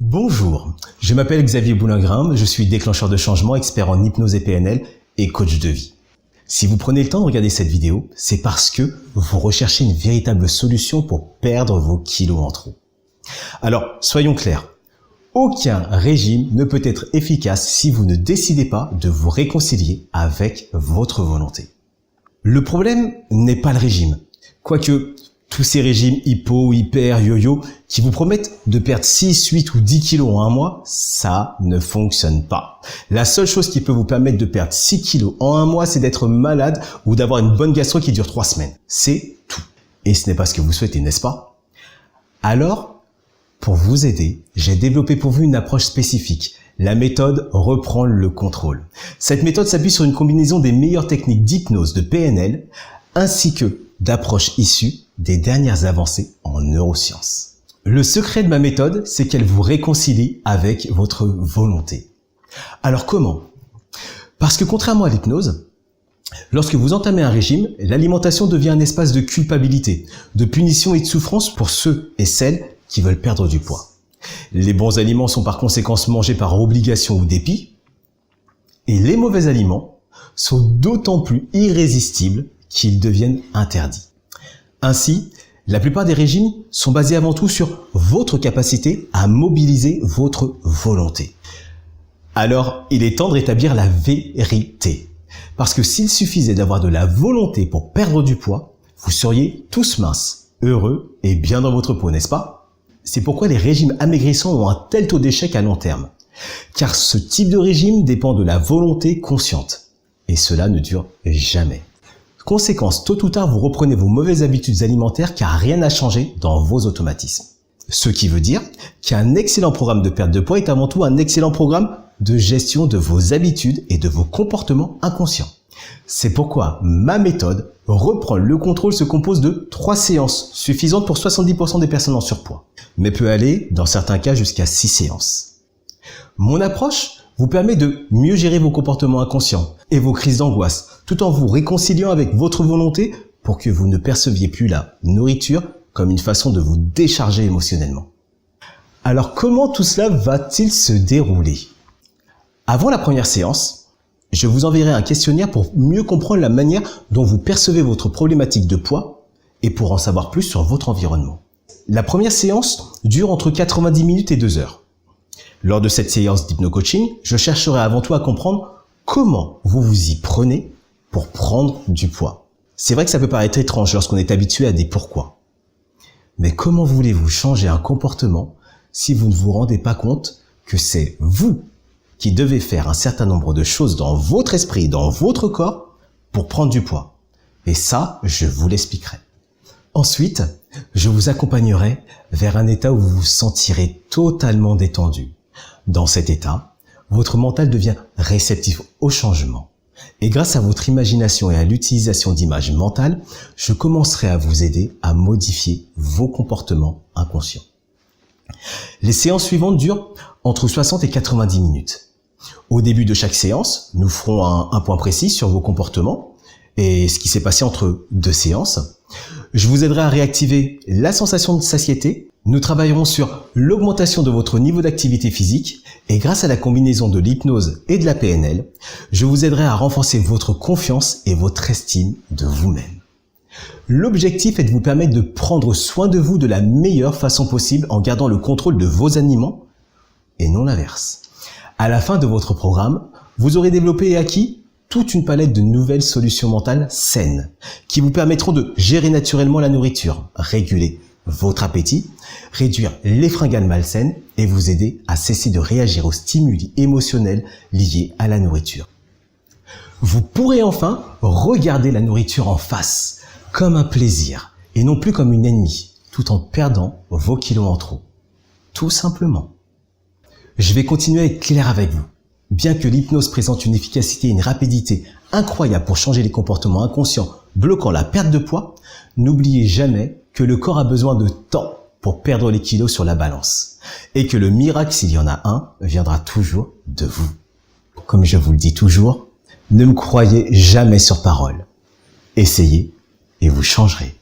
Bonjour, je m'appelle Xavier Boulingrin, je suis déclencheur de changement, expert en hypnose et PNL et coach de vie. Si vous prenez le temps de regarder cette vidéo, c'est parce que vous recherchez une véritable solution pour perdre vos kilos en trop. Alors, soyons clairs, aucun régime ne peut être efficace si vous ne décidez pas de vous réconcilier avec votre volonté. Le problème n'est pas le régime, quoique tous ces régimes hypo, hyper, yo-yo qui vous promettent de perdre 6, 8 ou 10 kilos en un mois, ça ne fonctionne pas. La seule chose qui peut vous permettre de perdre 6 kilos en un mois, c'est d'être malade ou d'avoir une bonne gastro qui dure 3 semaines. C'est tout. Et ce n'est pas ce que vous souhaitez, n'est-ce pas? Alors, pour vous aider, j'ai développé pour vous une approche spécifique. La méthode Reprendre le contrôle. Cette méthode s'appuie sur une combinaison des meilleures techniques d'hypnose, de PNL, ainsi que d'approches issues des dernières avancées en neurosciences. Le secret de ma méthode, c'est qu'elle vous réconcilie avec votre volonté. Alors comment? Parce que contrairement à l'hypnose, lorsque vous entamez un régime, l'alimentation devient un espace de culpabilité, de punition et de souffrance pour ceux et celles qui veulent perdre du poids. Les bons aliments sont par conséquent mangés par obligation ou dépit, et les mauvais aliments sont d'autant plus irrésistibles qu'ils deviennent interdits. Ainsi, la plupart des régimes sont basés avant tout sur votre capacité à mobiliser votre volonté. Alors, il est temps de rétablir la vérité. Parce que s'il suffisait d'avoir de la volonté pour perdre du poids, vous seriez tous minces, heureux et bien dans votre peau, n'est-ce pas? C'est pourquoi les régimes amaigrissants ont un tel taux d'échec à long terme. Car ce type de régime dépend de la volonté consciente. Et cela ne dure jamais. Conséquence, tôt ou tard, vous reprenez vos mauvaises habitudes alimentaires car rien n'a changé dans vos automatismes. Ce qui veut dire qu'un excellent programme de perte de poids est avant tout un excellent programme de gestion de vos habitudes et de vos comportements inconscients. C'est pourquoi ma méthode Reprendre le contrôle se compose de 3 séances suffisantes pour 70% des personnes en surpoids, mais peut aller, dans certains cas, jusqu'à 6 séances. Mon approche vous permet de mieux gérer vos comportements inconscients et vos crises d'angoisse, tout en vous réconciliant avec votre volonté pour que vous ne perceviez plus la nourriture comme une façon de vous décharger émotionnellement. Alors comment tout cela va-t-il se dérouler? Avant la première séance, je vous enverrai un questionnaire pour mieux comprendre la manière dont vous percevez votre problématique de poids et pour en savoir plus sur votre environnement. La première séance dure entre 90 minutes et 2 heures. Lors de cette séance d'hypno-coaching, je chercherai avant tout à comprendre comment vous vous y prenez pour prendre du poids. C'est vrai que ça peut paraître étrange lorsqu'on est habitué à des pourquoi. Mais comment voulez-vous changer un comportement si vous ne vous rendez pas compte que c'est vous qui devez faire un certain nombre de choses dans votre esprit, dans votre corps, pour prendre du poids? Et ça, je vous l'expliquerai. Ensuite, je vous accompagnerai vers un état où vous vous sentirez totalement détendu. Dans cet état, votre mental devient réceptif au changement. Et grâce à votre imagination et à l'utilisation d'images mentales, je commencerai à vous aider à modifier vos comportements inconscients. Les séances suivantes durent entre 60 et 90 minutes. Au début de chaque séance, nous ferons un point précis sur vos comportements et ce qui s'est passé entre 2 séances. Je vous aiderai à réactiver la sensation de satiété. Nous travaillerons sur l'augmentation de votre niveau d'activité physique et grâce à la combinaison de l'hypnose et de la PNL, je vous aiderai à renforcer votre confiance et votre estime de vous-même. L'objectif est de vous permettre de prendre soin de vous de la meilleure façon possible en gardant le contrôle de vos aliments et non l'inverse. À la fin de votre programme, vous aurez développé et acquis toute une palette de nouvelles solutions mentales saines qui vous permettront de gérer naturellement la nourriture, réguler votre appétit, réduire les fringales malsaines et vous aider à cesser de réagir aux stimuli émotionnels liés à la nourriture. Vous pourrez enfin regarder la nourriture en face, comme un plaisir et non plus comme une ennemie, tout en perdant vos kilos en trop. Tout simplement. Je vais continuer à être clair avec vous. Bien que l'hypnose présente une efficacité et une rapidité incroyables pour changer les comportements inconscients bloquant la perte de poids, n'oubliez jamais que le corps a besoin de temps pour perdre les kilos sur la balance. Et que le miracle, s'il y en a un, viendra toujours de vous. Comme je vous le dis toujours, ne me croyez jamais sur parole. Essayez et vous changerez.